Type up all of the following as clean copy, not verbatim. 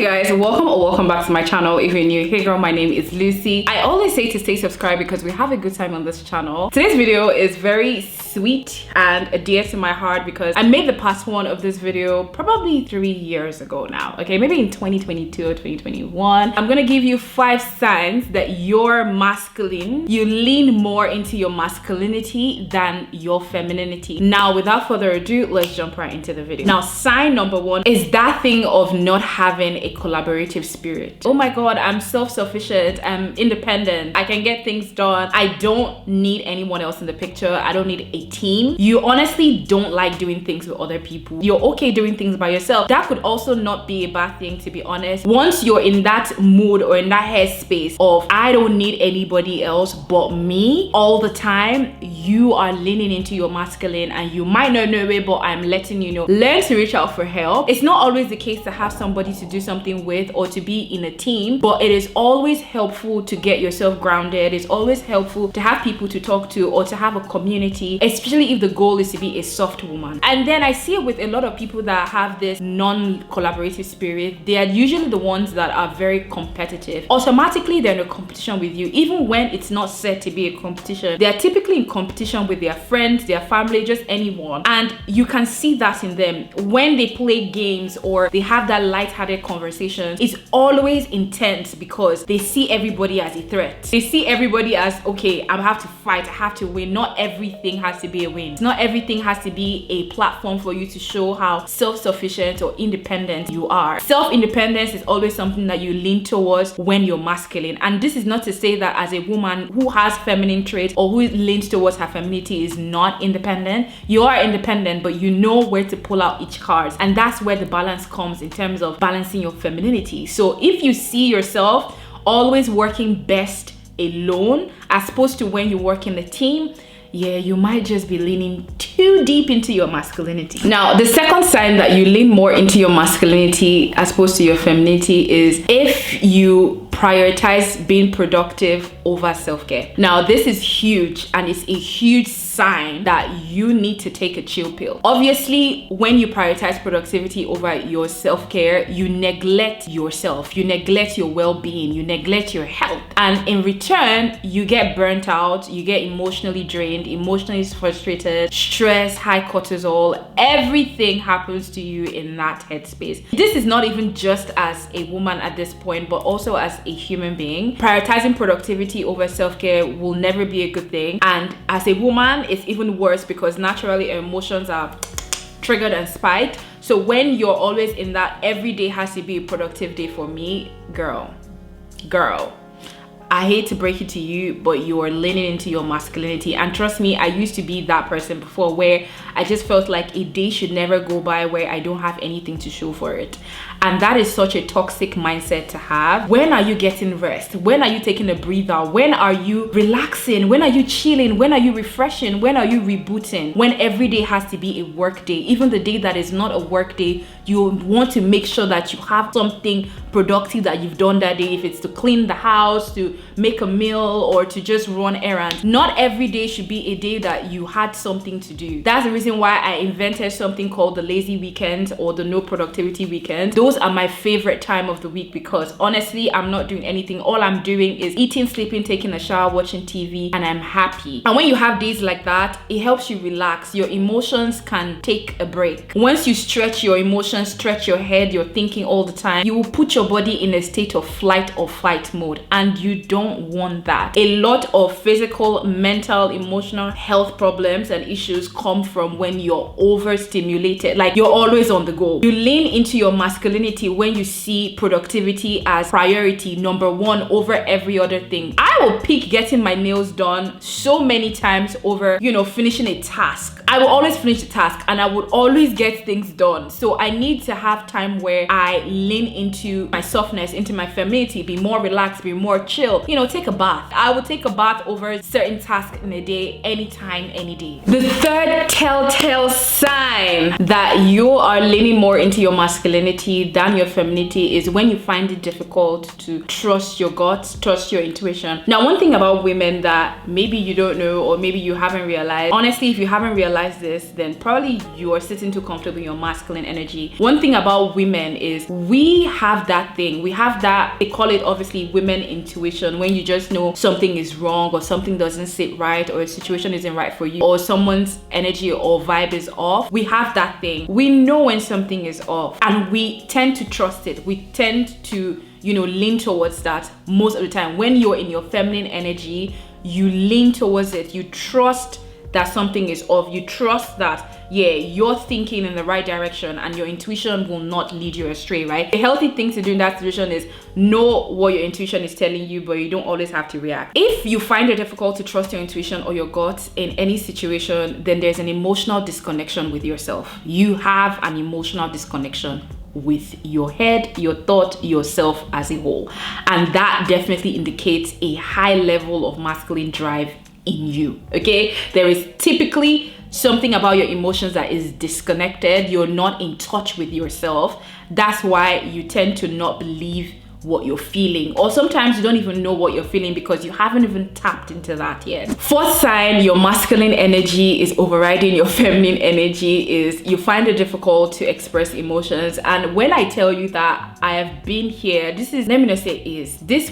Hey guys, welcome back to my channel. If you're new, hey girl, my name is Lucy. I always say to stay subscribed because we have a good time on this channel. Today's video is very sweet and dear to my heart because I made the part one of this video probably 3 years ago now. Okay, maybe in 2022 or 2021. I'm gonna give you 5 signs that you're masculine. You lean more into your masculinity than your femininity. Now, without further ado, let's jump right into the video. Now, sign number 1 is that thing of not having a collaborative spirit. Oh my god, I'm self-sufficient, I'm independent, I can get things done, I don't need anyone else in the picture, I don't need a team. You honestly don't like doing things with other people. You're okay doing things by yourself. That could also not be a bad thing, to be honest. Once you're in that mood or in that headspace of I don't need anybody else but me all the time, you are leaning into your masculine, and you might not know it, but I'm letting you know. Learn to reach out for help. It's not always the case to have somebody to do something with or to be in a team, but it is always helpful to get yourself grounded. It's always helpful to have people to talk to or to have a community, especially if the goal is to be a soft woman. And then I see it with a lot of people that have this non-collaborative spirit. They are usually the ones that are very competitive. Automatically they're in a competition with you, even when it's not set to be a competition. They are typically in competition with their friends, their family, just anyone, and you can see that in them when they play games or they have that light-hearted conversations. It's always intense because they see everybody as a threat. They see everybody as, okay, I have to fight, I have to win. Not everything has to be a win. Not everything has to be a platform for you to show how self-sufficient or independent you are. Self-independence is always something that you lean towards when you're masculine. And this is not to say that as a woman who has feminine traits or who leans towards her femininity is not independent. You are independent, but you know where to pull out each card. And that's where the balance comes in terms of balancing your femininity. So if you see yourself always working best alone as opposed to when you work in a team, yeah, you might just be leaning too deep into your masculinity. Now, the second sign that you lean more into your masculinity as opposed to your femininity is if you prioritize being productive over self-care. Now, this is huge, and it's a huge sign that you need to take a chill pill. Obviously, when you prioritize productivity over your self-care, you neglect yourself, you neglect your well-being, you neglect your health, and in return, you get burnt out, you get emotionally drained, emotionally frustrated, stress, high cortisol. Everything happens to you in that headspace. This is not even just as a woman at this point, but also as a human being. Prioritizing productivity over self-care will never be a good thing, and as a woman it's even worse because naturally emotions are triggered and spiked. So when you're always in that every day has to be a productive day for me, girl, I hate to break it to you, but you are leaning into your masculinity. And trust me, I used to be that person before where I just felt like a day should never go by where I don't have anything to show for it. And that is such a toxic mindset to have. When are you getting rest? When are you taking a breather? When are you relaxing? When are you chilling? When are you refreshing? When are you rebooting? When every day has to be a work day. Even the day that is not a work day, you want to make sure that you have something productive that you've done that day. If it's to clean the house, to make a meal, or to just run errands. Not every day should be a day that you had something to do. That's the reason why I invented something called the lazy weekend or the no productivity weekend. Those are my favorite time of the week because honestly, I'm not doing anything. All I'm doing is eating, sleeping, taking a shower, watching TV, and I'm happy. And when you have days like that, it helps you relax. Your emotions can take a break. Once you stretch your emotions, stretch your head, you're thinking all the time, you will put your body in a state of flight or fight mode, and you don't want that. A lot of physical, mental, emotional health problems and issues come from when you're overstimulated, like you're always on the go. You lean into your masculinity when you see productivity as priority number 1 over every other thing. I will pick getting my nails done so many times over, finishing a task. I will always finish the task and I would always get things done. So I need to have time where I lean into my softness, into my femininity, be more relaxed, be more chill, take a bath. I would take a bath over certain tasks in a day, anytime, any day. The third telltale sign that you are leaning more into your masculinity than your femininity is when you find it difficult to trust your gut, trust your intuition. Now, one thing about women that maybe you don't know, or maybe you haven't realized, honestly, if you haven't realized this, then probably you are sitting too comfortable in your masculine energy. One thing about women is we have that thing. We have that, they call it obviously women intuition, when you just know something is wrong or something doesn't sit right or a situation isn't right for you or someone's energy or vibe is off. We have that thing. We know when something is off and we tend to trust it. We tend to, you know, lean towards that most of the time. When you're in your feminine energy, you lean towards it. You trust that something is off. You trust that, yeah, you're thinking in the right direction and your intuition will not lead you astray, right? The healthy thing to do in that situation is know what your intuition is telling you, but you don't always have to react. If you find it difficult to trust your intuition or your gut in any situation, then there's an emotional disconnection with yourself. You have an emotional disconnection with your head, your thought, yourself as a whole. And that definitely indicates a high level of masculine drive in you, okay? There is typically something about your emotions that is disconnected. You're not in touch with yourself. That's why you tend to not believe what you're feeling, or sometimes you don't even know what you're feeling because you haven't even tapped into that yet. Fourth sign your masculine energy is overriding your feminine energy is you find it difficult to express emotions. And when I tell you that I have been here, this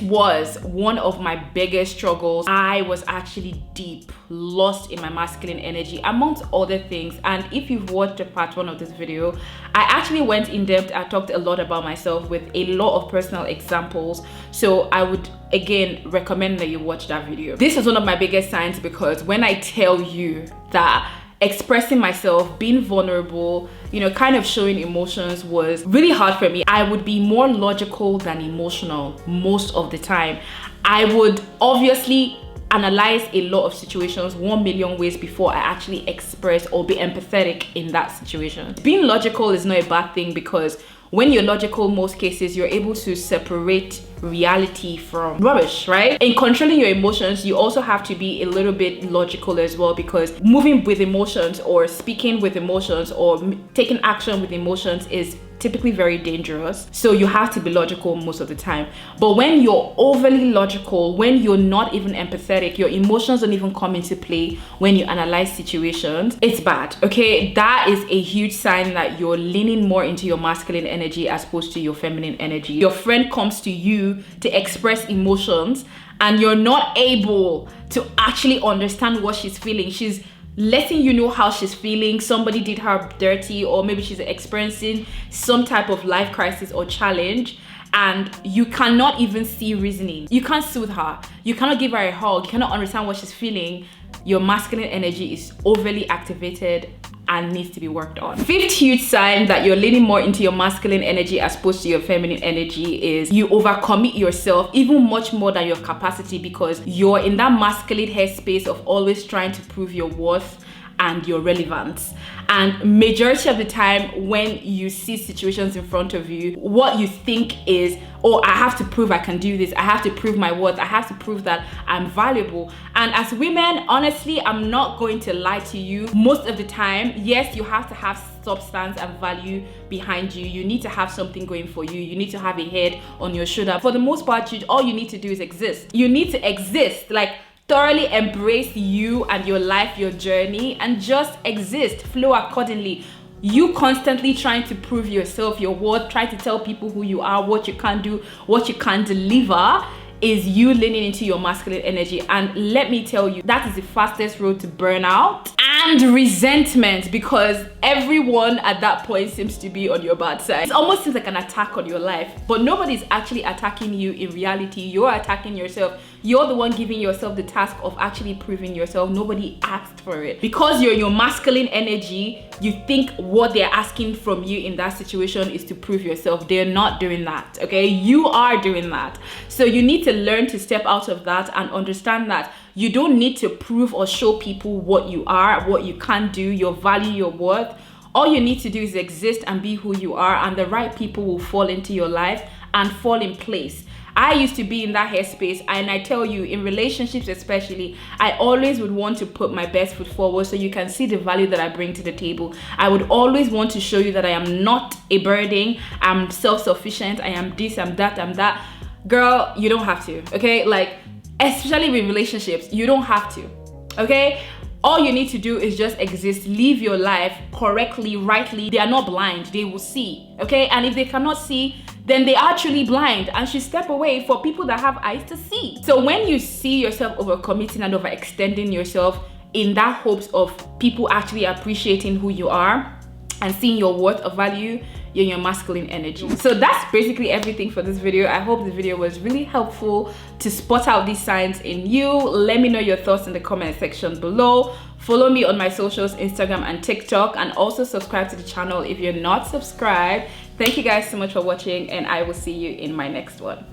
was one of my biggest struggles. I was actually deep lost in my masculine energy amongst other things. And if you've watched the part 1 of this video, I actually went in depth. I talked a lot about myself with a lot of personal examples, so I would again recommend that you watch that video. This is one of my biggest signs, because when I tell you that expressing myself, being vulnerable, you know, kind of showing emotions was really hard for me. I would be more logical than emotional most of the time. I would obviously analyze a lot of situations 1 million ways before I actually express or be empathetic in that situation. Being logical is not a bad thing, because when you're logical, most cases, you're able to separate reality from rubbish, right? In controlling your emotions, you also have to be a little bit logical as well, because moving with emotions or speaking with emotions or taking action with emotions is typically very dangerous. So you have to be logical most of the time. But when you're overly logical, when you're not even empathetic, your emotions don't even come into play when you analyze situations, it's bad, okay? That is a huge sign that you're leaning more into your masculine energy as opposed to your feminine energy. Your friend comes to you to express emotions and you're not able to actually understand what she's feeling. She's letting you know how she's feeling. Somebody did her dirty, or maybe she's experiencing some type of life crisis or challenge, and you cannot even see reasoning. You can't soothe her. You cannot give her a hug. You cannot understand what she's feeling. Your masculine energy is overly activated and needs to be worked on. Fifth huge sign that you're leaning more into your masculine energy as opposed to your feminine energy is you overcommit yourself even much more than your capacity, because you're in that masculine headspace of always trying to prove your worth and your relevance. And majority of the time when you see situations in front of you, what you think is, oh, I have to prove I can do this. I have to prove my worth. I have to prove that I'm valuable. And as women, honestly, I'm not going to lie to you. Most of the time, yes, you have to have substance and value behind you. You need to have something going for you. You need to have a head on your shoulder. For the most part, all you need to do is exist. You need to exist. Like, thoroughly embrace you and your life, your journey, and just exist, flow accordingly. You constantly trying to prove yourself, your worth, trying to tell people who you are, what you can do, what you can deliver, is you leaning into your masculine energy. And let me tell you, that is the fastest road to burnout and resentment, because everyone at that point seems to be on your bad side. It almost seems like an attack on your life, but nobody's actually attacking you. In reality, you're attacking yourself. You're the one giving yourself the task of actually proving yourself. Nobody asked for it. Because you're in your masculine energy, you think what they're asking from you in that situation is to prove yourself. They're not doing that, okay? You are doing that. So you need to learn to step out of that and understand that you don't need to prove or show people what you are, what you can do, your value, your worth. All you need to do is exist and be who you are, and the right people will fall into your life and fall in place. I used to be in that headspace, and I tell you, in relationships especially, I always would want to put my best foot forward so you can see the value that I bring to the table. I would always want to show you that I am not a burden, I'm self-sufficient, I am this, I'm that. Girl, you don't have to, okay? Like, especially with relationships, you don't have to, okay? All you need to do is just exist, live your life correctly, rightly. They are not blind, they will see, okay? And if they cannot see, then they are truly blind and should step away for people that have eyes to see. So when you see yourself overcommitting and overextending yourself in that hopes of people actually appreciating who you are and seeing your worth of value, you're in your masculine energy. So that's basically everything for this video. I hope the video was really helpful to spot out these signs in you. Let me know your thoughts in the comment section below. Follow me on my socials, Instagram and TikTok, and also subscribe to the channel if you're not subscribed. Thank you guys so much for watching, and I will see you in my next one.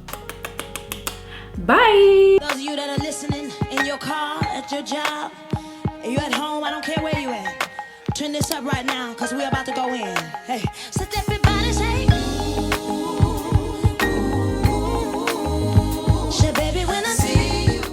Bye. Those of you that are listening in your car, at your job, you at home, I don't care where you at. Turn this up right now, because we're about to go in. Hey, set that